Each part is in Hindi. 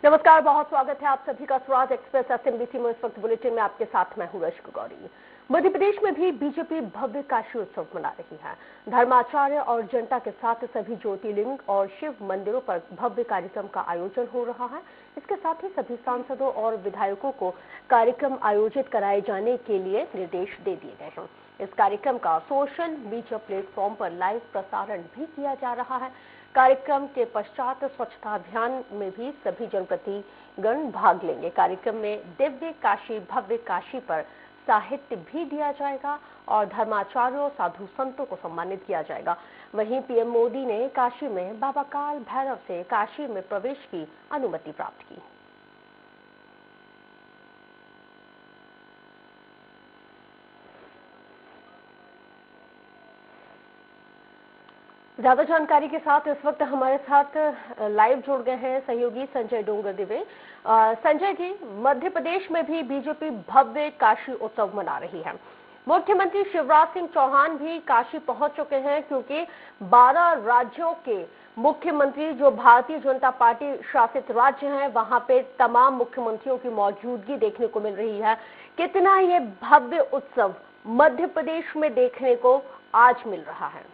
नमस्कार, बहुत स्वागत है आप सभी का स्वराज एक्सप्रेस एसएमबीसी में। इस वक्त बुलेटिन में आपके साथ मैं हूं रश्मि गौरी। मध्य प्रदेश में भी बीजेपी भव्य काशी उत्सव मना रही है। धर्माचार्य और जनता के साथ सभी ज्योतिर्लिंग और शिव मंदिरों पर भव्य कार्यक्रम का आयोजन हो रहा है। इसके साथ ही सभी सांसदों और विधायकों को कार्यक्रम आयोजित कराए जाने के लिए निर्देश दे दिए गए हैं। इस कार्यक्रम का सोशल मीडिया प्लेटफॉर्म पर लाइव प्रसारण भी किया जा रहा है। कार्यक्रम के पश्चात स्वच्छता अभियान में भी सभी जनप्रतिनिधिगण भाग लेंगे। कार्यक्रम में दिव्य काशी भव्य काशी पर साहित्य भी दिया जाएगा और धर्माचार्यों और साधु संतों को सम्मानित किया जाएगा। वहीं पीएम मोदी ने काशी में बाबा काल भैरव से काशी में प्रवेश की अनुमति प्राप्त की। ज्यादा जानकारी के साथ इस वक्त हमारे साथ लाइव जुड़ गए हैं सहयोगी संजय डोंगर दिवे। संजय जी, मध्य प्रदेश में भी बीजेपी भव्य काशी उत्सव मना रही है। मुख्यमंत्री शिवराज सिंह चौहान भी काशी पहुंच चुके हैं, क्योंकि 12 राज्यों के मुख्यमंत्री जो भारतीय जनता पार्टी शासित राज्य हैं, वहां पे तमाम मुख्यमंत्रियों की मौजूदगी देखने को मिल रही है। कितना ये भव्य उत्सव मध्य प्रदेश में देखने को आज मिल रहा है?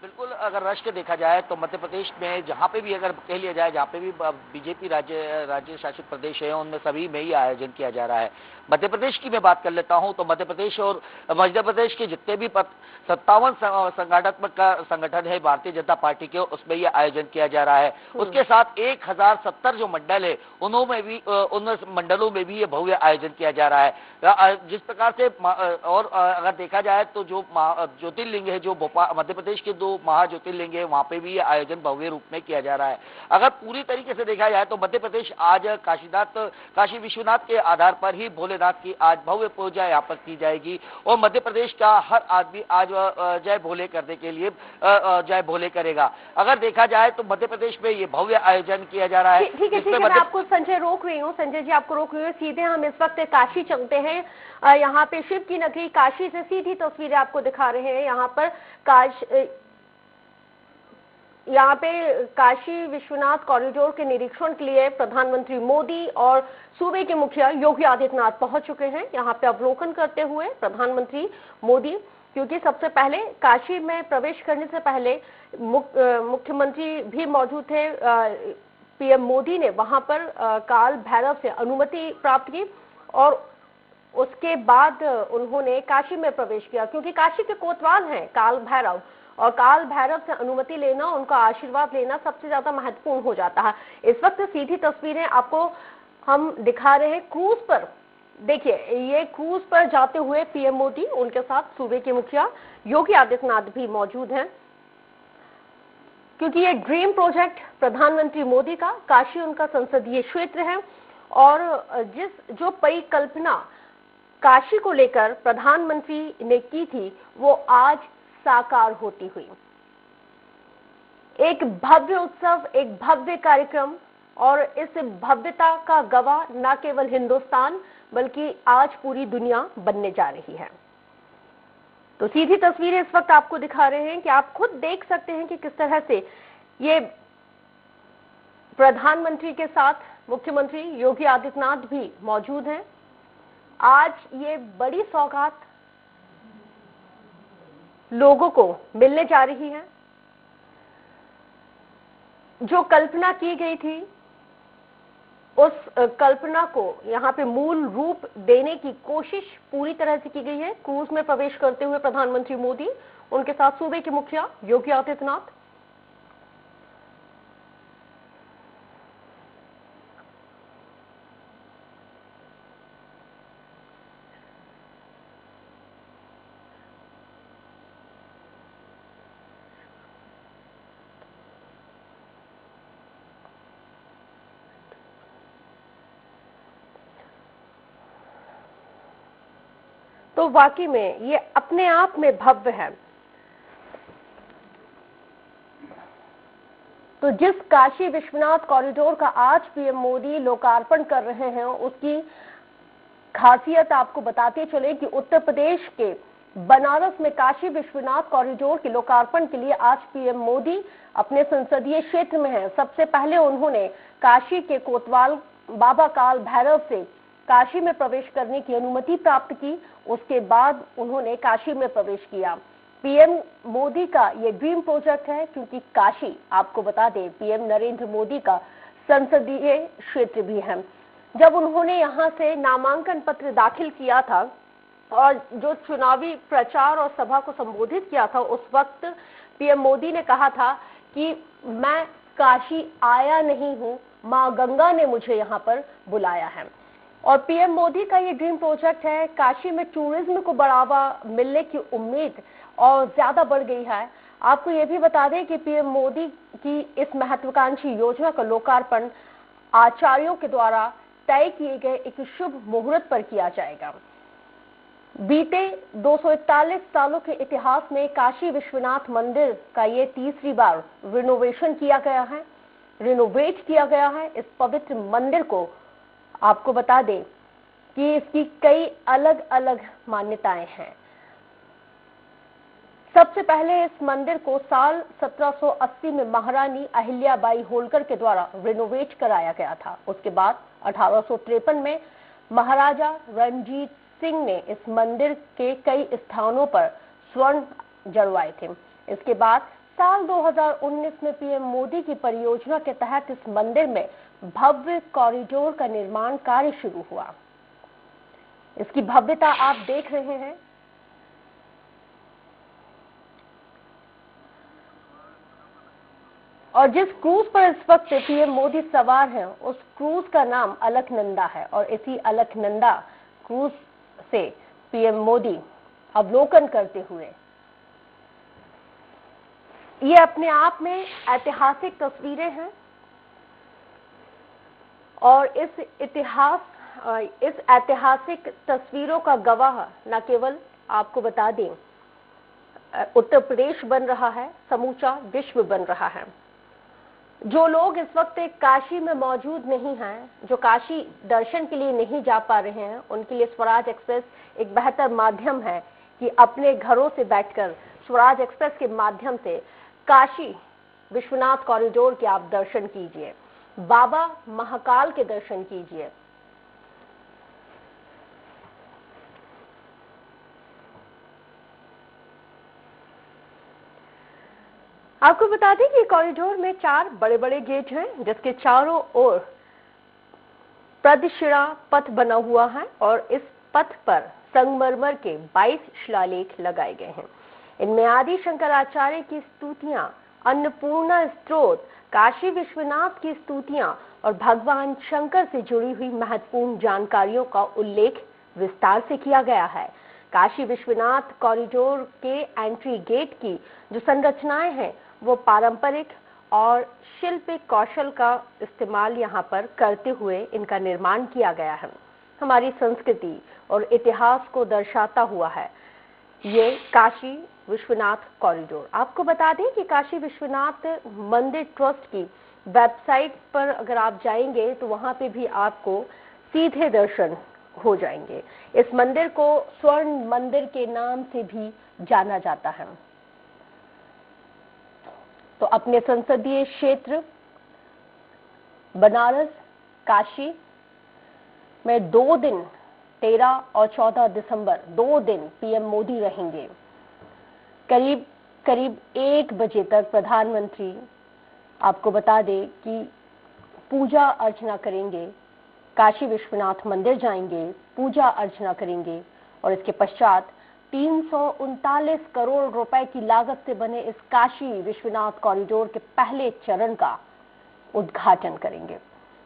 बिल्कुल, अगर राष्ट्र देखा जाए तो मध्य प्रदेश में जहाँ पे भी अगर कह लिया जाए, जहाँ पे भी बीजेपी राज्य शासित प्रदेश है, उनमें सभी में ही आयोजन किया जा रहा है। मध्य प्रदेश की मैं बात कर लेता हूँ तो मध्य प्रदेश के जितने भी 57 संगठनात्मक संगठन है भारतीय जनता पार्टी के, उसमें ये आयोजन किया जा रहा है। उसके साथ 1070 जो मंडल है उन मंडलों में भी ये भव्य आयोजन किया जा रहा है। जिस प्रकार से और अगर देखा जाए तो जो ज्योतिर्लिंग है, जो मध्य प्रदेश के 2 महाज्योतिर्लिंग है, वहां पे भी ये आयोजन भव्य रूप में किया जा रहा है। अगर पूरी तरीके से देखा जाए तो मध्य प्रदेश आज काशी विश्वनाथ के आधार पर ही भोलेनाथ की आज भव्य पूजा यहाँ पर की जाएगी और मध्य प्रदेश का हर आदमी आज जय भोले करने के लिए जय भोले करेगा। अगर देखा जाए तो मध्य प्रदेश में ये भव्य आयोजन किया जा रहा है। ठीक है, मैं आपको संजय रोक रही हूँ। संजय जी, आपको रोक रही हूँ। सीधे हम इस वक्त काशी चलते हैं। यहाँ पे शिव की नगरी काशी से सीधी तस्वीरें आपको दिखा रहे हैं। यहाँ पे काशी विश्वनाथ कॉरिडोर के निरीक्षण के लिए प्रधानमंत्री मोदी और सूबे के मुखिया योगी आदित्यनाथ पहुंच चुके हैं। यहाँ पे अवलोकन करते हुए प्रधानमंत्री मोदी, क्योंकि सबसे पहले काशी में प्रवेश करने से पहले मुख्यमंत्री भी मौजूद थे। पीएम मोदी ने वहां पर काल भैरव से अनुमति प्राप्त की और उसके बाद उन्होंने काशी में प्रवेश किया, क्योंकि काशी के कोतवाल हैं काल भैरव, और काल भैरव से अनुमति लेना, उनका आशीर्वाद लेना सबसे ज्यादा महत्वपूर्ण हो जाता है। इस वक्त सीधी तस्वीरें आपको हम दिखा रहे हैं क्रूज पर। देखिए, ये क्रूज पर जाते हुए पीएम मोदी, उनके साथ सूबे के मुखिया योगी आदित्यनाथ भी मौजूद हैं, क्योंकि ये ड्रीम प्रोजेक्ट प्रधानमंत्री मोदी का, काशी उनका संसदीय क्षेत्र है और जो परिकल्पना काशी को लेकर प्रधानमंत्री ने की थी, वो आज साकार होती हुई। एक भव्य उत्सव, एक भव्य कार्यक्रम, और इस भव्यता का गवाह न केवल हिंदुस्तान बल्कि आज पूरी दुनिया बनने जा रही है। तो सीधी तस्वीरें इस वक्त आपको दिखा रहे हैं कि आप खुद देख सकते हैं कि किस तरह से ये प्रधानमंत्री के साथ मुख्यमंत्री योगी आदित्यनाथ भी मौजूद हैं। आज ये बड़ी सौगात लोगों को मिलने जा रही है। जो कल्पना की गई थी, उस कल्पना को यहाँ पे मूल रूप देने की कोशिश पूरी तरह से की गई है। क्रूज में प्रवेश करते हुए प्रधानमंत्री मोदी, उनके साथ सूबे के मुखिया योगी आदित्यनाथ। तो वाकई में ये अपने आप में भव्य है। तो जिस काशी विश्वनाथ कॉरिडोर का आज पीएम मोदी लोकार्पण कर रहे हैं, उसकी खासियत आपको बताते चले कि उत्तर प्रदेश के बनारस में काशी विश्वनाथ कॉरिडोर के लोकार्पण के लिए आज पीएम मोदी अपने संसदीय क्षेत्र में हैं। सबसे पहले उन्होंने काशी के कोतवाल बाबा काल भैरव से काशी में प्रवेश करने की अनुमति प्राप्त की। उसके बाद उन्होंने काशी में प्रवेश किया। पीएम मोदी का ये ड्रीम प्रोजेक्ट है, क्योंकि काशी, आपको बता दें, पीएम नरेंद्र मोदी का संसदीय क्षेत्र भी है। जब उन्होंने यहां से नामांकन पत्र दाखिल किया था और जो चुनावी प्रचार और सभा को संबोधित किया था, उस वक्त पीएम मोदी ने कहा था कि मैं काशी आया नहीं हूं, मां गंगा ने मुझे यहां पर बुलाया है। और पीएम मोदी का ये ड्रीम प्रोजेक्ट है। काशी में टूरिज्म को बढ़ावा मिलने की उम्मीद और ज्यादा बढ़ गई है। आपको ये भी बता दें कि पीएम मोदी की इस महत्वाकांक्षी योजना का लोकार्पण आचार्यों के द्वारा तय किए गए एक शुभ मुहूर्त पर किया जाएगा। बीते 241 सालों के इतिहास में काशी विश्वनाथ मंदिर का ये तीसरी बार रिनोवेशन किया गया है, रिनोवेट किया गया है। इस पवित्र मंदिर को आपको बता दें कि इसकी कई अलग अलग मान्यताएं हैं। सबसे पहले इस मंदिर को साल 1780 में महारानी अहिल्याबाई होलकर के द्वारा रिनोवेट कराया गया था। उसके बाद 1853 में महाराजा रणजीत सिंह ने इस मंदिर के कई स्थानों पर स्वर्ण जड़वाए थे। इसके बाद साल 2019 में पीएम मोदी की परियोजना के तहत इस मंदिर में भव्य कॉरिडोर का निर्माण कार्य शुरू हुआ। इसकी भव्यता आप देख रहे हैं। और जिस क्रूज पर इस वक्त पीएम मोदी सवार हैं, उस क्रूज का नाम अलकनंदा है। और इसी अलकनंदा क्रूज से पीएम मोदी अवलोकन करते हुए, ये अपने आप में ऐतिहासिक तस्वीरें हैं। और इस ऐतिहासिक तस्वीरों का गवाह न केवल, आपको बता दें, उत्तर प्रदेश बन रहा है, समूचा विश्व बन रहा है। जो लोग इस वक्त काशी में मौजूद नहीं हैं, जो काशी दर्शन के लिए नहीं जा पा रहे हैं, उनके लिए स्वराज एक्सप्रेस एक बेहतर माध्यम है कि अपने घरों से बैठकर स्वराज एक्सप्रेस के माध्यम से काशी विश्वनाथ कॉरिडोर के आप दर्शन कीजिए, बाबा महाकाल के दर्शन कीजिए। आपको बता दें कि कॉरिडोर में 4 बड़े बड़े गेट हैं, जिसके चारों ओर प्रदक्षिणा पथ बना हुआ है और इस पथ पर संगमरमर के 22 शिलालेख लगाए गए हैं। इनमें आदि शंकराचार्य की स्तुतियां, अन्नपूर्णा स्तोत्र, काशी विश्वनाथ की स्तुतियां और भगवान शंकर से जुड़ी हुई महत्वपूर्ण जानकारियों का उल्लेख विस्तार से किया गया है। काशी विश्वनाथ कॉरिडोर के एंट्री गेट की जो संरचनाएं हैं, वो पारंपरिक और शिल्पिक कौशल का इस्तेमाल यहाँ पर करते हुए इनका निर्माण किया गया है। हमारी संस्कृति और इतिहास को दर्शाता हुआ है ये काशी विश्वनाथ कॉरिडोर। आपको बता दें कि काशी विश्वनाथ मंदिर ट्रस्ट की वेबसाइट पर अगर आप जाएंगे तो वहां पे भी आपको सीधे दर्शन हो जाएंगे। इस मंदिर को स्वर्ण मंदिर के नाम से भी जाना जाता है। तो अपने संसदीय क्षेत्र बनारस, काशी में 2 दिन 13 और 14 दिसंबर 2 दिन पीएम मोदी रहेंगे। करीब 1 बजे तक प्रधानमंत्री, आपको बता दें कि पूजा अर्चना करेंगे, काशी विश्वनाथ मंदिर जाएंगे, पूजा अर्चना करेंगे और इसके पश्चात 339 करोड़ रुपए की लागत से बने इस काशी विश्वनाथ कॉरिडोर के पहले चरण का उद्घाटन करेंगे।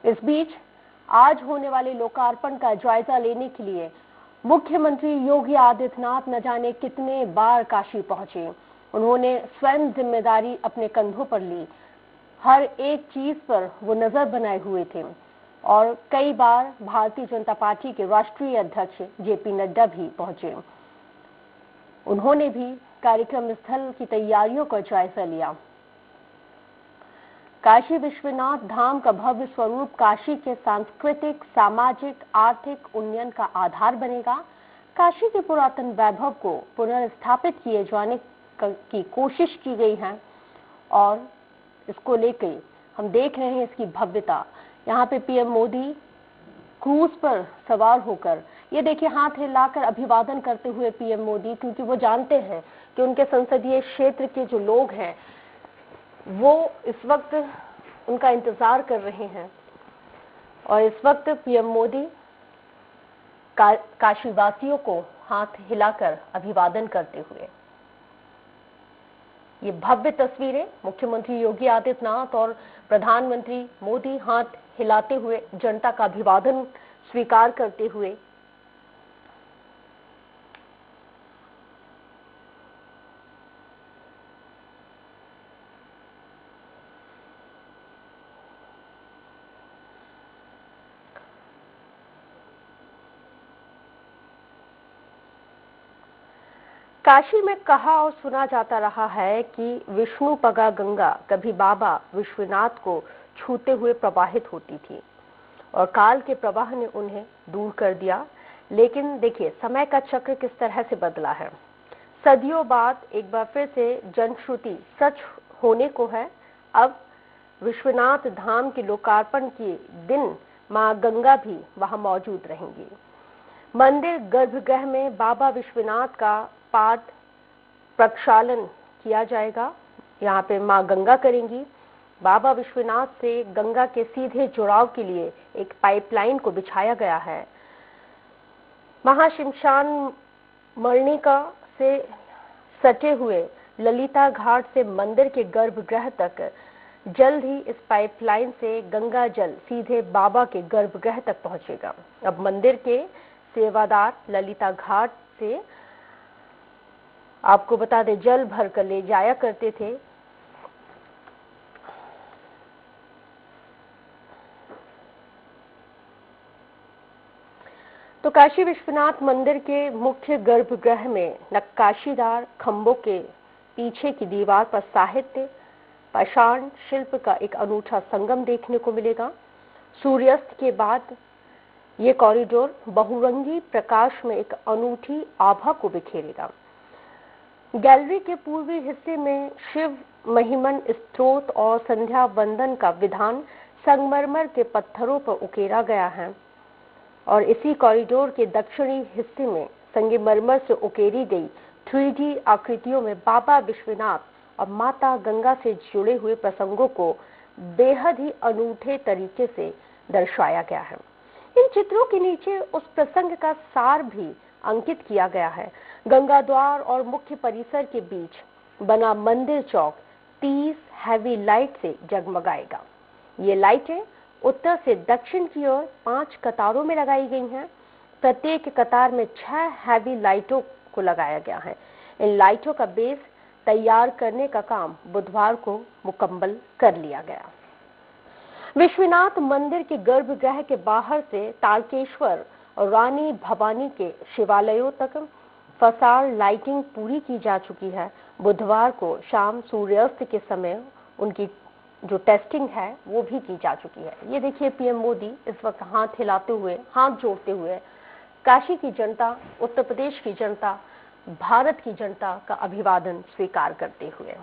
इस बीच आज होने वाले लोकार्पण का जायजा लेने के लिए मुख्यमंत्री योगी आदित्यनाथ न जाने कितने बार काशी पहुंचे। उन्होंने स्वयं जिम्मेदारी अपने कंधों पर ली, हर एक चीज पर वो नजर बनाए हुए थे और कई बार भारतीय जनता पार्टी के राष्ट्रीय अध्यक्ष जेपी नड्डा भी पहुंचे। उन्होंने भी कार्यक्रम स्थल की तैयारियों का जायजा लिया। काशी विश्वनाथ धाम का भव्य स्वरूप काशी के सांस्कृतिक, सामाजिक, आर्थिक उन्नयन का आधार बनेगा। काशी के पुरातन वैभव को पुनर्स्थापित किए जाने की कोशिश की गई है और इसको लेकर हम देख रहे हैं इसकी भव्यता यहाँ पे पीएम मोदी क्रूज पर सवार होकर, ये देखिए हाथ हिलाकर अभिवादन करते हुए पीएम मोदी, क्योंकि वो जानते हैं कि उनके संसदीय क्षेत्र के जो लोग हैं वो इस वक्त उनका इंतजार कर रहे हैं। और इस वक्त पीएम मोदी काशीवासियों को हाथ हिलाकर अभिवादन करते हुए, ये भव्य तस्वीरें मुख्यमंत्री योगी आदित्यनाथ और प्रधानमंत्री मोदी हाथ हिलाते हुए जनता का अभिवादन स्वीकार करते हुए। काशी में कहा और सुना जाता रहा है कि विष्णु पगा गंगा कभी बाबा विश्वनाथ को छूते हुए प्रवाहित होती थी और काल के प्रवाह ने उन्हें दूर कर दिया। लेकिन देखिए समय का चक्र किस तरह से बदला है। सदियों बाद एक बार फिर से जनश्रुति सच होने को है। अब विश्वनाथ धाम के लोकार्पण के दिन मां गंगा भी वहां मौजूद रहेंगी। मंदिर गर्भगृह में बाबा विश्वनाथ का पाद प्रक्षालन किया जाएगा। यहाँ पे मां गंगा करेंगी। बाबा विश्वनाथ से गंगा के सीधे जुड़ाव के लिए एक पाइपलाइन को बिछाया गया है। महाश्मशान मणिका से सटे हुए ललिता घाट से मंदिर के गर्भगृह तक जल्द ही इस पाइपलाइन से गंगा जल सीधे बाबा के गर्भगृह तक पहुंचेगा। अब मंदिर के सेवादार ललिता घाट से, आपको बता दें, जल भर कर ले जाया करते थे। तो काशी विश्वनाथ मंदिर के मुख्य गर्भगृह में नक्काशीदार खंभों के पीछे की दीवार पर साहित्य पाषाण शिल्प का एक अनूठा संगम देखने को मिलेगा। सूर्यास्त के बाद ये कॉरिडोर बहुरंगी प्रकाश में एक अनूठी आभा को बिखेरेगा। गैलरी के पूर्वी हिस्से में शिव महिमन स्तोत्र और संध्या वंदन का विधान संगमरमर के पत्थरों पर उकेरा गया है और इसी कॉरिडोर के दक्षिणी हिस्से में संगमरमर से उकेरी गई 3D आकृतियों में बाबा विश्वनाथ और माता गंगा से जुड़े हुए प्रसंगों को बेहद ही अनूठे तरीके से दर्शाया गया है। इन चित्रों के नीचे उस प्रसंग का सार भी अंकित किया गया है। गंगा द्वार और मुख्य परिसर के बीच बना मंदिर चौक 30 हैवी लाइट से जगमगाएगा। ये लाइटें उत्तर से दक्षिण की ओर 5 कतारों में लगाई गई हैं। प्रत्येक कतार में 6 हैवी लाइटों को लगाया गया है। इन लाइटों का बेस तैयार करने का काम बुधवार को मुकम्मल कर लिया गया। विश्वनाथ मंदिर के गर्भगृह के बाहर से तारकेश्वर और रानी भवानी के शिवालयों तक फसाड लाइटिंग पूरी की जा चुकी है। बुधवार को शाम सूर्यास्त के समय उनकी जो टेस्टिंग है वो भी की जा चुकी है। ये देखिए पीएम मोदी इस वक्त हाथ हिलाते हुए, हाथ जोड़ते हुए काशी की जनता, उत्तर प्रदेश की जनता, भारत की जनता का अभिवादन स्वीकार करते हुए।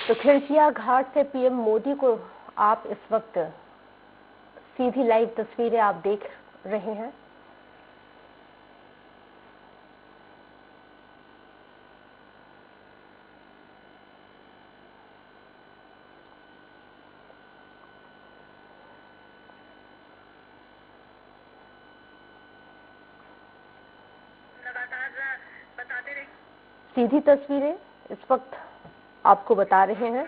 तो खिड़किया घाट से पीएम मोदी को आप इस वक्त सीधी लाइव तस्वीरें आप देख रहे हैं। सीधी तस्वीरें इस वक्त आपको बता रहे हैं।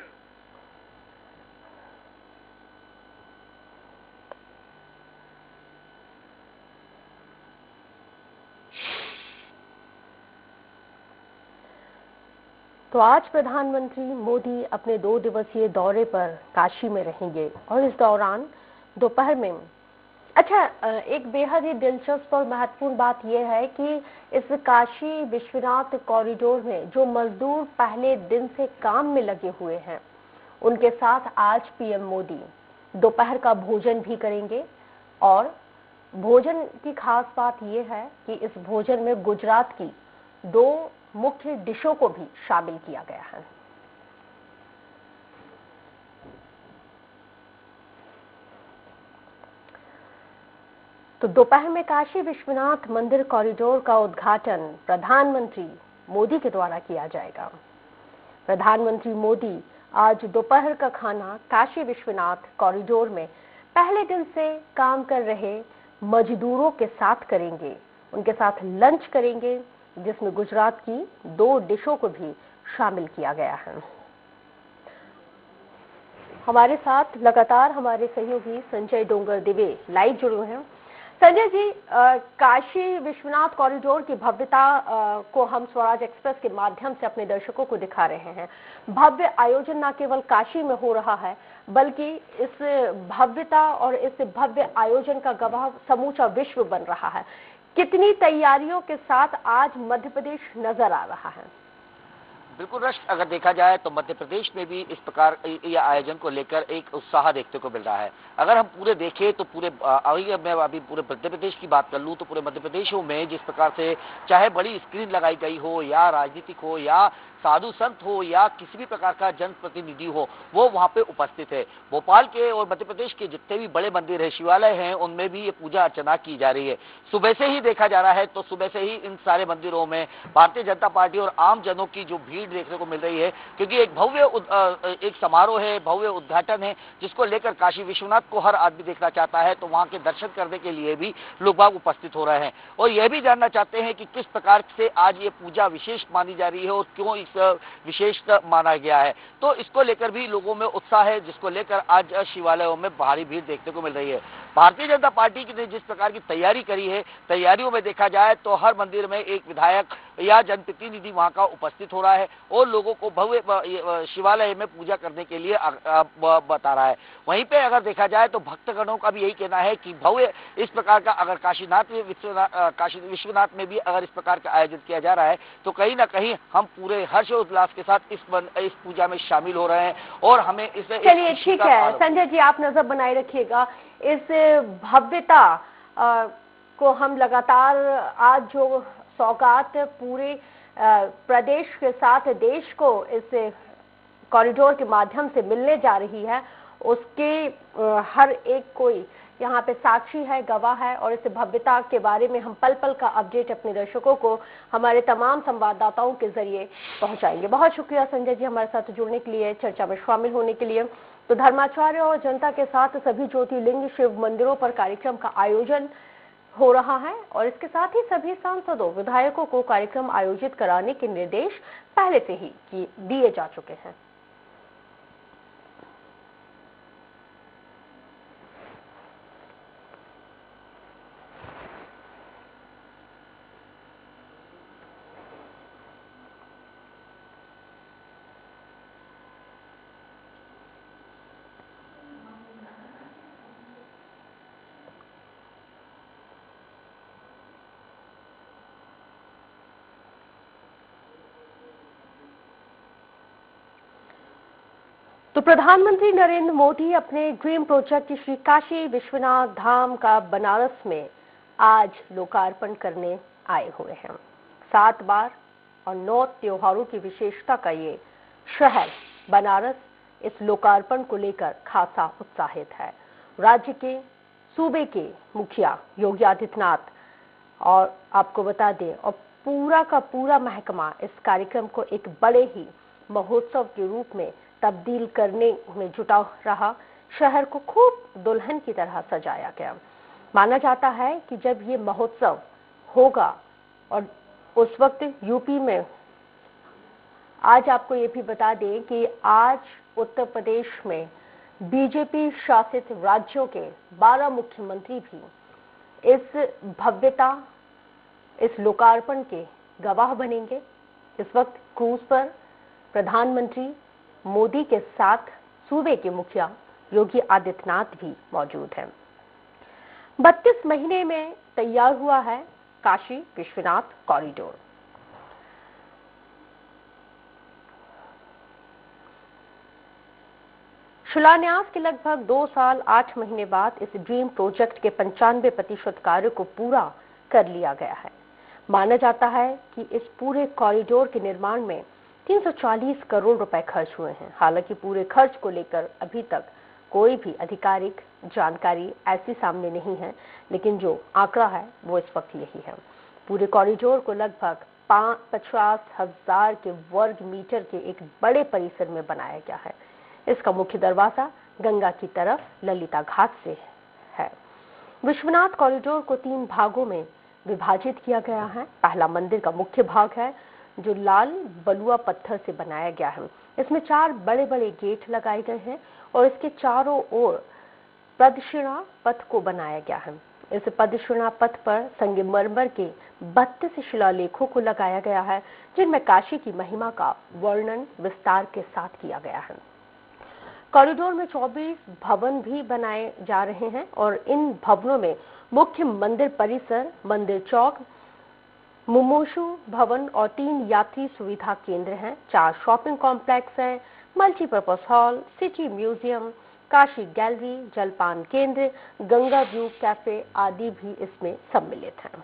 तो आज प्रधानमंत्री मोदी अपने 2 दिवसीय दौरे पर काशी में रहेंगे और इस दौरान दोपहर में, अच्छा, एक बेहद ही दिलचस्प और महत्वपूर्ण बात यह है कि इस काशी विश्वनाथ कॉरिडोर में जो मजदूर पहले दिन से काम में लगे हुए हैं, उनके साथ आज पीएम मोदी दोपहर का भोजन भी करेंगे। और भोजन की खास बात यह है कि इस भोजन में गुजरात की 2 मुख्य डिशों को भी शामिल किया गया है। तो दोपहर में काशी विश्वनाथ मंदिर कॉरिडोर का उद्घाटन प्रधानमंत्री मोदी के द्वारा किया जाएगा। प्रधानमंत्री मोदी आज दोपहर का खाना काशी विश्वनाथ कॉरिडोर में पहले दिन से काम कर रहे मजदूरों के साथ करेंगे। उनके साथ लंच करेंगे, जिसमें गुजरात की 2 डिशों को भी शामिल किया गया है। हमारे साथ लगातार हमारे सहयोगी संजय डोंगर दिवे लाइव जुड़े हुए हैं। संजय जी, काशी विश्वनाथ कॉरिडोर की भव्यता को हम स्वराज एक्सप्रेस के माध्यम से अपने दर्शकों को दिखा रहे हैं। भव्य आयोजन न केवल काशी में हो रहा है, बल्कि इस भव्यता और इस भव्य आयोजन का गवाह समूचा विश्व बन रहा है। कितनी तैयारियों के साथ आज मध्य प्रदेश नजर आ रहा है? बिल्कुल रश्क, अगर देखा जाए तो मध्य प्रदेश में भी इस प्रकार ये आयोजन को लेकर एक उत्साह देखने को मिल रहा है। अगर हम पूरे देखें तो मैं अभी पूरे मध्य प्रदेश की बात कर लूं तो पूरे मध्य प्रदेशों में जिस प्रकार से चाहे बड़ी स्क्रीन लगाई गई हो या राजनीतिक हो या साधु संत हो या किसी भी प्रकार का जनप्रतिनिधि हो, वो वहां पे उपस्थित है। भोपाल के और मध्य प्रदेश के जितने भी बड़े मंदिर है, शिवालय हैं, उनमें भी ये पूजा अर्चना की जा रही है। सुबह से ही देखा जा रहा है तो सुबह से ही इन सारे मंदिरों में भारतीय जनता पार्टी और आम जनों की जो भीड़ देखने को मिल रही है, क्योंकि एक भव्य एक समारोह है, भव्य उद्घाटन है, जिसको लेकर काशी विश्वनाथ को हर आदमी देखना चाहता है। तो वहां के दर्शन करने के लिए भी लोग बाग उपस्थित हो रहे हैं और यह भी जानना चाहते हैं कि किस प्रकार से आज ये पूजा विशेष मानी जा रही है और क्यों इस विशेष माना गया है। तो इसको लेकर भी लोगों में उत्साह है, जिसको लेकर आज शिवालयों में भारी भीड़ देखने को मिल रही है। भारतीय जनता पार्टी ने जिस प्रकार की तैयारी करी है, तैयारियों में देखा जाए तो हर मंदिर में एक विधायक या जनप्रतिनिधि वहां का उपस्थित हो रहा है और लोगों को भव्य शिवालय में पूजा करने के लिए बता रहा है। वहीं पे अगर देखा जाए तो भक्तगणों का भी यही कहना है कि भव्य इस प्रकार का अगर काशी विश्वनाथ में भी अगर इस प्रकार का आयोजन किया जा रहा है तो कहीं ना कहीं हम पूरे हर्षोल्लास के साथ इस पूजा में शामिल हो रहे हैं और हमें इसे चलिए ठीक है संजय जी, आप नजर बनाए रखिएगा। इस भव्यता को हम लगातार आज जो सौगात पूरे प्रदेश के साथ देश को इस कॉरिडोर के माध्यम से मिलने जा रही है, उसके हर एक कोई यहाँ पे साक्षी है, गवाह है और इस भव्यता के बारे में हम पल पल का अपडेट अपने दर्शकों को हमारे तमाम संवाददाताओं के जरिए पहुंचाएंगे। बहुत शुक्रिया संजय जी हमारे साथ जुड़ने के लिए, चर्चा में शामिल होने के लिए। तो धर्माचार्य और जनता के साथ सभी ज्योतिर्लिंग शिव मंदिरों पर कार्यक्रम का आयोजन हो रहा है और इसके साथ ही सभी सांसदों विधायकों को कार्यक्रम आयोजित कराने के निर्देश पहले से ही दिए जा चुके हैं। तो प्रधानमंत्री नरेंद्र मोदी अपने ड्रीम प्रोजेक्ट श्री काशी विश्वनाथ धाम का बनारस में आज लोकार्पण करने आए हुए हैं। 7 बार और 9 त्योहारों की विशेषता का ये शहर बनारस इस लोकार्पण को लेकर खासा उत्साहित है। राज्य के सूबे के मुखिया योगी आदित्यनाथ और आपको बता दें और पूरा का पूरा महकमा इस कार्यक्रम को एक बड़े ही महोत्सव के रूप में तब्दील करने में जुटा रहा। शहर को खूब दुल्हन की तरह सजाया गया। माना जाता है कि जब ये महोत्सव होगा और उस वक्त यूपी में, आज आपको ये भी बता दें कि आज उत्तर प्रदेश में बीजेपी शासित राज्यों के 12 मुख्यमंत्री भी इस भव्यता, इस लोकार्पण के गवाह बनेंगे। इस वक्त क्रूज पर प्रधानमंत्री मोदी के साथ सूबे के मुखिया योगी आदित्यनाथ भी मौजूद हैं। 32 महीने में तैयार हुआ है काशी विश्वनाथ कॉरिडोर। शिलान्यास के लगभग 2 साल 8 महीने बाद इस ड्रीम प्रोजेक्ट के 95% कार्य को पूरा कर लिया गया है। माना जाता है कि इस पूरे कॉरिडोर के निर्माण में 340 करोड़ रुपए खर्च हुए हैं। हालांकि पूरे खर्च को लेकर अभी तक कोई भी आधिकारिक जानकारी ऐसी सामने नहीं है, लेकिन जो आंकड़ा है वो इस वक्त यही है। पूरे कॉरिडोर को लगभग 50,000 के वर्ग मीटर के एक बड़े परिसर में बनाया गया है। इसका मुख्य दरवाजा गंगा की तरफ ललिता घाट से है। विश्वनाथ कॉरिडोर को 3 भागों में विभाजित किया गया है। पहला मंदिर का मुख्य भाग है जो लाल बलुआ पत्थर से बनाया गया है। इसमें 4 बड़े-बड़े गेट लगाए गए हैं और इसके चारों ओर प्रदक्षिणा पथ को बनाया गया है। इस प्रदक्षिणा पथ पर संगमरमर के 32 शिलालेखों को लगाया गया है, जिनमें काशी की महिमा का वर्णन विस्तार के साथ किया गया है। कॉरिडोर में 24 भवन भी बनाए जा रहे हैं और इन भवनों में मुख्य मंदिर परिसर, मंदिर चौक, मुमुक्षु भवन और 3 यात्री सुविधा केंद्र हैं। 4 शॉपिंग कॉम्प्लेक्स हैं, multipurpose hall, city museum, Kashi gallery, जलपान केंद्र, गंगा व्यू कैफे आदि भी इसमें सम्मिलित हैं।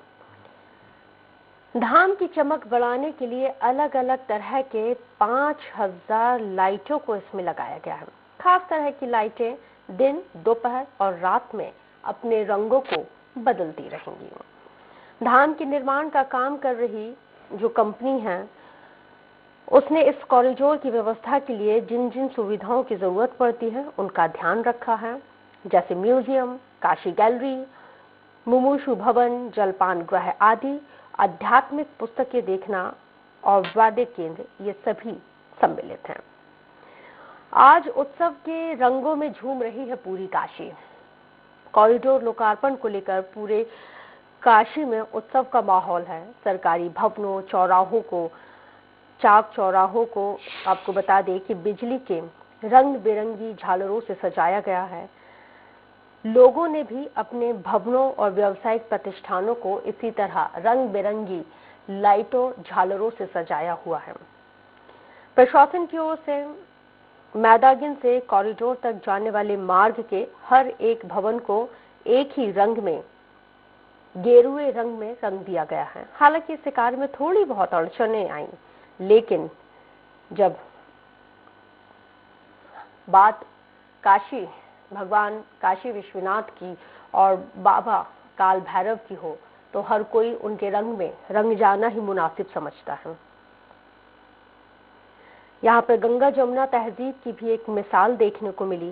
धाम की चमक बढ़ाने के लिए अलग अलग तरह के 5000 लाइटों को इसमें लगाया गया है। खास तरह की लाइटें दिन, दोपहर और रात में अपने रंगों को बदलती रहेंगी। धाम के निर्माण का काम कर रही जो कंपनी है, उसने इस कॉरिडोर की व्यवस्था के लिए जिन जिन सुविधाओं की जरूरत पड़ती है उनका ध्यान रखा है, जैसे म्यूजियम, काशी गैलरी, मुमुक्षु भवन, जलपान गृह आदि, आध्यात्मिक पुस्तकें देखना और वैदिक केंद्र, ये सभी सम्मिलित हैं। आज उत्सव के रंगों में झूम रही है पूरी काशी। कॉरिडोर लोकार्पण को लेकर पूरे काशी में उत्सव का माहौल है। सरकारी भवनों, चौराहों को, चाक चौराहों को आपको बता दें कि बिजली के रंग बिरंगी झालरों से सजाया गया है। लोगों ने भी अपने भवनों और व्यावसायिक प्रतिष्ठानों को इसी तरह रंग बिरंगी लाइटों, झालरों से सजाया हुआ है। प्रशासन की ओर से मैदागिन से कॉरिडोर तक जाने वाले मार्ग के हर एक भवन को एक ही रंग में, गेरुए रंग में रंग दिया गया है। हालांकि इस कार्य में थोड़ी बहुत अड़चनें आई, लेकिन जब बात काशी भगवान काशी विश्वनाथ की और बाबा काल भैरव की हो तो हर कोई उनके रंग में रंग जाना ही मुनासिब समझता है। यहाँ पर गंगा जमुना तहजीब की भी एक मिसाल देखने को मिली,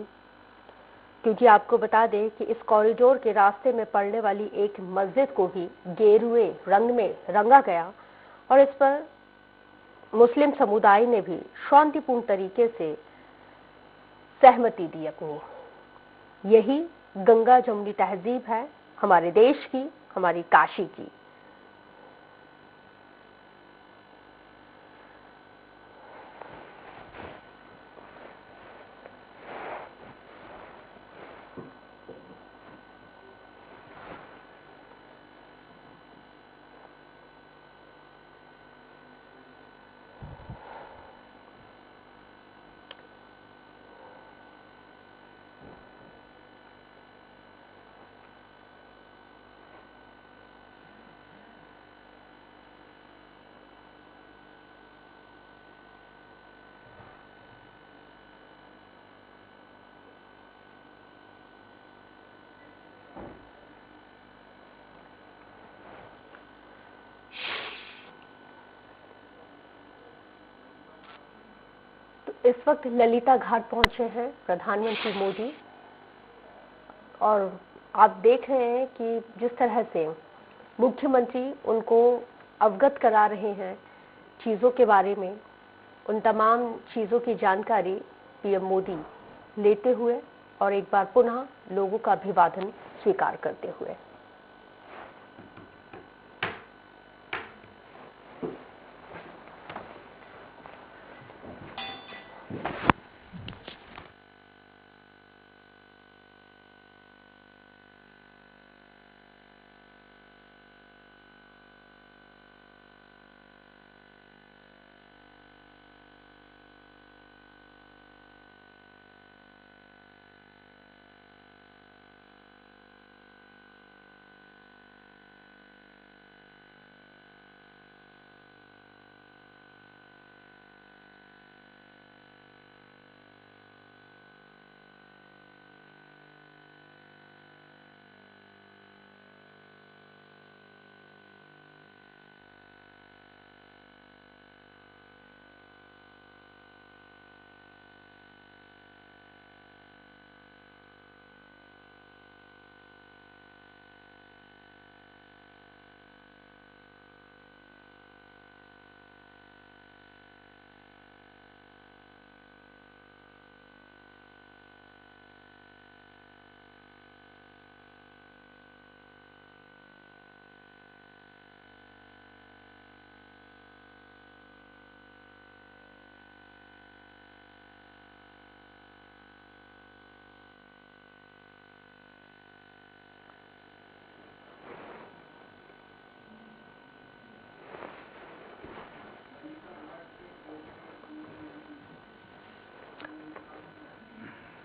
क्योंकि आपको बता दें कि इस कॉरिडोर के रास्ते में पड़ने वाली एक मस्जिद को भी गेरुए रंग में रंगा गया और इस पर मुस्लिम समुदाय ने भी शांतिपूर्ण तरीके से सहमति दी अपनी। यही गंगा जमुनी तहजीब है हमारे देश की, हमारी काशी की। इस वक्त ललिता घाट पहुंचे हैं प्रधानमंत्री मोदी और आप देख रहे हैं कि जिस तरह से मुख्यमंत्री उनको अवगत करा रहे हैं चीज़ों के बारे में, उन तमाम चीज़ों की जानकारी पीएम मोदी लेते हुए और एक बार पुनः लोगों का अभिवादन स्वीकार करते हुए।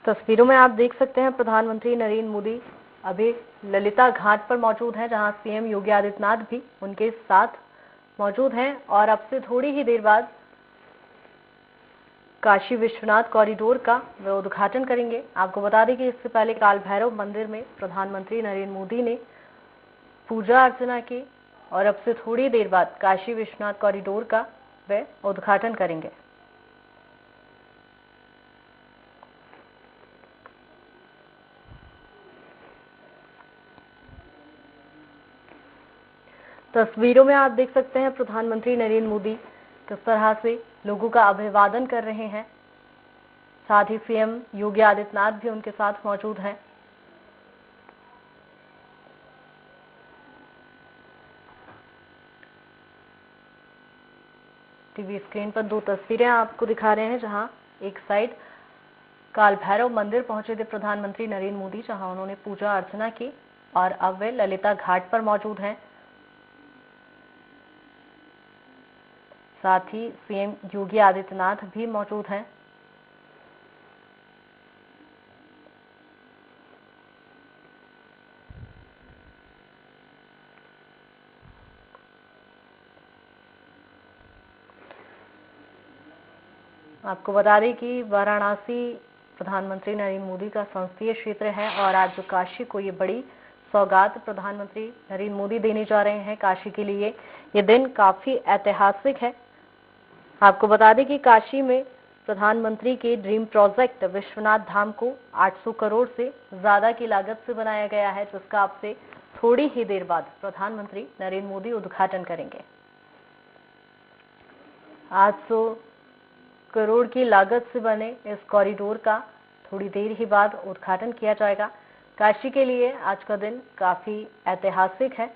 तस्वीरों में आप देख सकते हैं प्रधानमंत्री नरेंद्र मोदी अभी ललिता घाट पर मौजूद हैं, जहां सीएम योगी आदित्यनाथ भी उनके साथ मौजूद हैं और अब से थोड़ी ही देर बाद काशी विश्वनाथ कॉरिडोर का वे उद्घाटन करेंगे। आपको बता दें कि इससे पहले काल भैरव मंदिर में प्रधानमंत्री नरेंद्र मोदी ने पूजा अर्चना की और अब से थोड़ी देर बाद काशी विश्वनाथ कॉरिडोर का वे उद्घाटन करेंगे। तस्वीरों में आप देख सकते हैं प्रधानमंत्री नरेंद्र मोदी किस तरह से लोगों का अभिवादन कर रहे हैं। साथ ही सीएम योगी आदित्यनाथ भी उनके साथ मौजूद हैं। टीवी स्क्रीन पर दो तस्वीरें आपको दिखा रहे हैं, जहां एक साइड काल भैरव मंदिर पहुंचे थे प्रधानमंत्री नरेंद्र मोदी, जहां उन्होंने पूजा अर्चना की और अब वे ललिता घाट पर मौजूद हैं। साथ ही सीएम योगी आदित्यनाथ भी मौजूद हैं। आपको बता दें कि वाराणसी प्रधानमंत्री नरेंद्र मोदी का संसदीय क्षेत्र है और आज जो काशी को ये बड़ी सौगात प्रधानमंत्री नरेंद्र मोदी देने जा रहे हैं काशी के लिए, ये दिन काफी ऐतिहासिक है। आपको बता दें कि काशी में प्रधानमंत्री के ड्रीम प्रोजेक्ट विश्वनाथ धाम को 800 करोड़ से ज्यादा की लागत से बनाया गया है, जिसका आपसे थोड़ी ही देर बाद प्रधानमंत्री नरेंद्र मोदी उद्घाटन करेंगे। 800 करोड़ की लागत से बने इस कॉरिडोर का थोड़ी देर ही बाद उद्घाटन किया जाएगा। काशी के लिए आज का दिन काफी ऐतिहासिक है।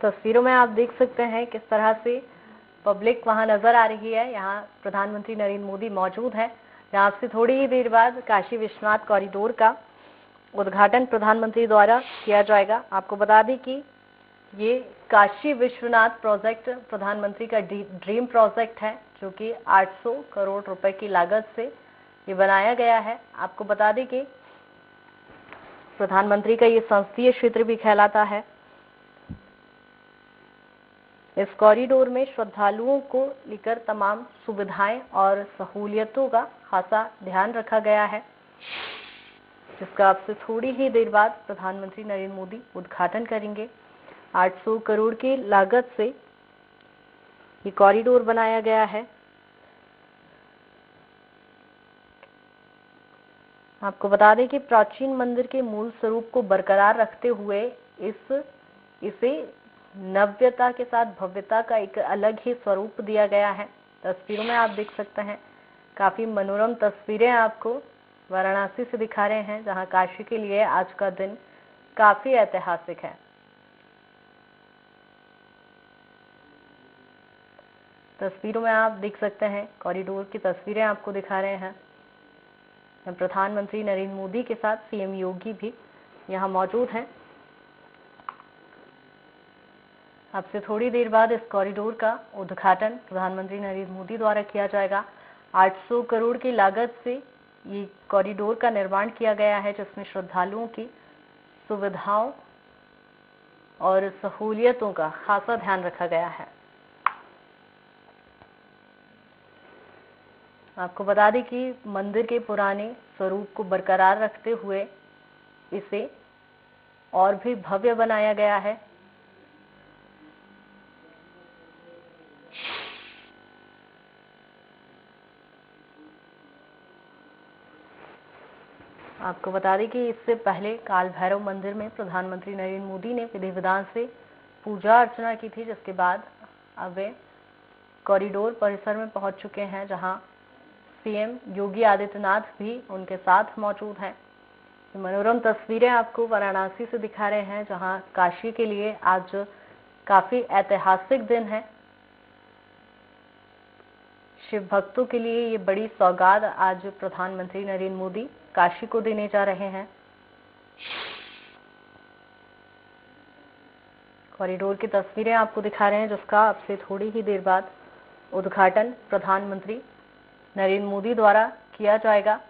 तस्वीरों में आप देख सकते हैं किस तरह से पब्लिक वहां नजर आ रही है। यहाँ प्रधानमंत्री नरेंद्र मोदी मौजूद हैं, जहां से थोड़ी ही देर बाद काशी विश्वनाथ कॉरिडोर का उद्घाटन प्रधानमंत्री द्वारा किया जाएगा। आपको बता दें कि ये काशी विश्वनाथ प्रोजेक्ट प्रधानमंत्री का ड्रीम प्रोजेक्ट है, जो कि 800 करोड़ रुपए की लागत से ये बनाया गया है। आपको बता दें कि प्रधानमंत्री का ये संसदीय क्षेत्र भी कहलाता है। इस कॉरिडोर में श्रद्धालुओं को लेकर तमाम सुविधाएं और सहूलियतों का खासा ध्यान रखा गया है, जिसका अब से थोड़ी ही देर बाद प्रधानमंत्री नरेंद्र मोदी उद्घाटन करेंगे। 800 करोड़ की लागत से ये कॉरिडोर बनाया गया है। आपको बता दें कि प्राचीन मंदिर के मूल स्वरूप को बरकरार रखते हुए इसे नव्यता के साथ भव्यता का एक अलग ही स्वरूप दिया गया है। तस्वीरों में आप देख सकते हैं, काफी मनोरम तस्वीरें आपको वाराणसी से दिखा रहे हैं, जहां काशी के लिए आज का दिन काफी ऐतिहासिक है। तस्वीरों में आप देख सकते हैं कॉरिडोर की तस्वीरें आपको दिखा रहे हैं। प्रधानमंत्री नरेंद्र मोदी के साथ सीएम योगी भी यहां मौजूद हैं। अब से थोड़ी देर बाद इस कॉरिडोर का उद्घाटन प्रधानमंत्री नरेंद्र मोदी द्वारा किया जाएगा। 800 करोड़ की लागत से ये कॉरिडोर का निर्माण किया गया है, जिसमें श्रद्धालुओं की सुविधाओं और सहूलियतों का खासा ध्यान रखा गया है। आपको बता दें कि मंदिर के पुराने स्वरूप को बरकरार रखते हुए इसे और भी भव्य बनाया गया है। आपको बता दें कि इससे पहले काल भैरव मंदिर में प्रधानमंत्री नरेंद्र मोदी ने विधि विधान से पूजा अर्चना की थी, जिसके बाद अब वे कॉरिडोर परिसर में पहुंच चुके हैं, जहां सीएम योगी आदित्यनाथ भी उनके साथ मौजूद हैं। मनोरम तस्वीरें आपको वाराणसी से दिखा रहे हैं, जहां काशी के लिए आज काफी ऐतिहासिक दिन है। शिव भक्तों के लिए ये बड़ी सौगात आज प्रधानमंत्री नरेंद्र मोदी काशी को देने जा रहे हैं। कॉरिडोर की तस्वीरें आपको दिखा रहे हैं, जिसका अब से थोड़ी ही देर बाद उद्घाटन प्रधानमंत्री नरेंद्र मोदी द्वारा किया जाएगा।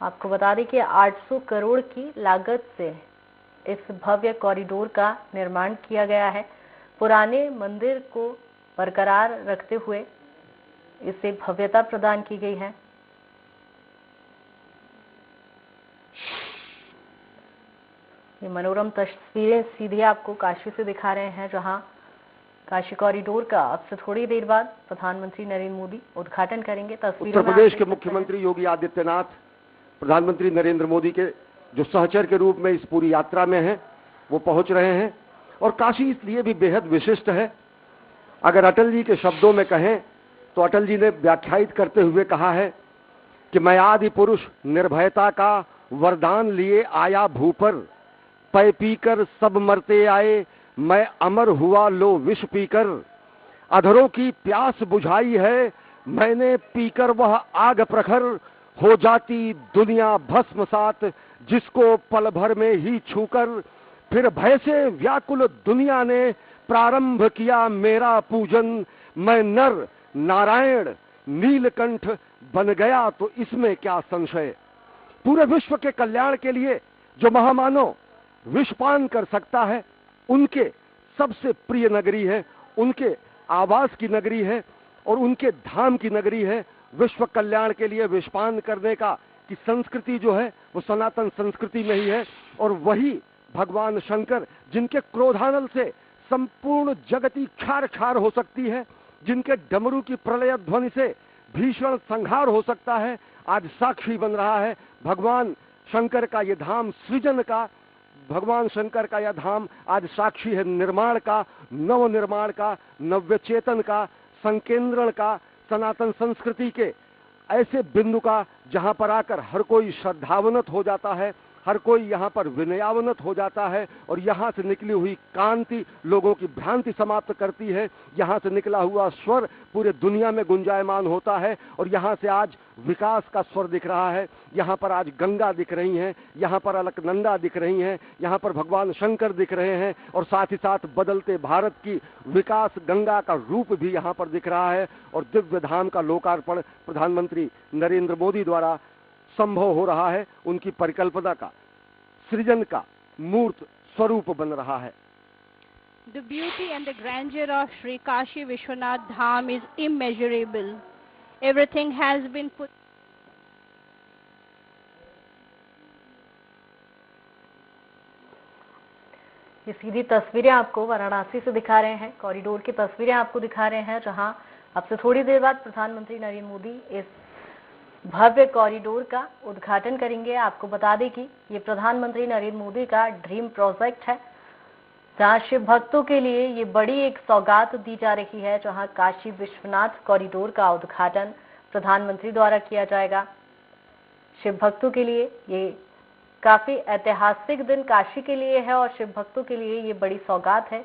आपको बता दें कि 800 करोड़ की लागत से इस भव्य कॉरिडोर का निर्माण किया गया है। पुराने मंदिर को बरकरार रखते हुए इसे भव्यता प्रदान की गई है। ये मनोरम तस्वीरें सीधे आपको काशी से दिखा रहे हैं, जहां काशी कॉरिडोर का अब से थोड़ी देर बाद प्रधानमंत्री नरेंद्र मोदी उद्घाटन करेंगे। उत्तर प्रदेश के मुख्यमंत्री योगी आदित्यनाथ प्रधानमंत्री नरेंद्र मोदी के जो सहचर के रूप में इस पूरी यात्रा में हैं, वो पहुंच रहे हैं। और काशी इसलिए भी बेहद विशिष्ट है। अगर अटल जी के शब्दों में कहें तो अटल जी ने व्याख्यायित करते हुए कहा है कि मैं आदि पुरुष निर्भयता का वरदान लिए आया भू पर, पै पीकर सब मरते आए, मैं अमर हुआ लो विष पीकर, अधरों की प्यास बुझाई है मैंने पीकर वह आग प्रखर, हो जाती दुनिया भस्मसात जिसको पल भर में ही छूकर, फिर भय से व्याकुल दुनिया ने प्रारंभ किया मेरा पूजन, मैं नर नारायण नीलकंठ बन गया तो इसमें क्या संशय। पूरे विश्व के कल्याण के लिए जो महामानव विषपान कर सकता है, उनके सबसे प्रिय नगरी है, उनके आवास की नगरी है और उनके धाम की नगरी है। विश्व कल्याण के लिए विषपान करने का की संस्कृति जो है वो सनातन संस्कृति में ही है। और वही भगवान शंकर, जिनके क्रोधानल से संपूर्ण जगती क्षार क्षार हो सकती है, जिनके डमरू की प्रलय ध्वनि से भीषण संहार हो सकता है, आज साक्षी बन रहा है। भगवान शंकर का ये धाम सृजन का, भगवान शंकर का यह धाम आज साक्षी है निर्माण का, नव निर्माण का, नव्य चेतन का, संकेंद्रण का, सनातन संस्कृति के ऐसे बिंदु का, जहां पर आकर हर कोई श्रद्धावनत हो जाता है, हर कोई यहाँ पर विनयावनत हो जाता है और यहाँ से निकली हुई कांति लोगों की भ्रांति समाप्त करती है। यहाँ से निकला हुआ स्वर पूरे दुनिया में गुंजायमान होता है और यहाँ से आज विकास का स्वर दिख रहा है। यहाँ पर आज गंगा दिख रही हैं, यहाँ पर अलकनंदा दिख रही हैं, यहाँ पर भगवान शंकर दिख रहे हैं और साथ ही साथ बदलते भारत की विकास गंगा का रूप भी यहाँ पर दिख रहा है। और दिव्य धाम का लोकार्पण प्रधानमंत्री नरेंद्र मोदी द्वारा संभव हो रहा है। उनकी परिकल्पना का, सृजन का मूर्त स्वरूप बन रहा है। The beauty and the grandeur of Sri Kashi Vishwanath Dham is immeasurable. Everything has been put. ये सीधी तस्वीरें आपको वाराणसी से दिखा रहे हैं, कॉरिडोर की तस्वीरें आपको दिखा रहे हैं, जहां अब से थोड़ी देर बाद प्रधानमंत्री नरेंद्र मोदी इस भव्य कॉरिडोर का उद्घाटन करेंगे। आपको बता दें कि ये प्रधानमंत्री नरेंद्र मोदी का ड्रीम प्रोजेक्ट है, जहां शिव भक्तों के लिए ये बड़ी एक सौगात दी जा रही है, जहां काशी विश्वनाथ कॉरिडोर का उद्घाटन प्रधानमंत्री द्वारा किया जाएगा। शिव भक्तों के लिए ये काफी ऐतिहासिक दिन काशी के लिए है और शिव भक्तों के लिए ये बड़ी सौगात है।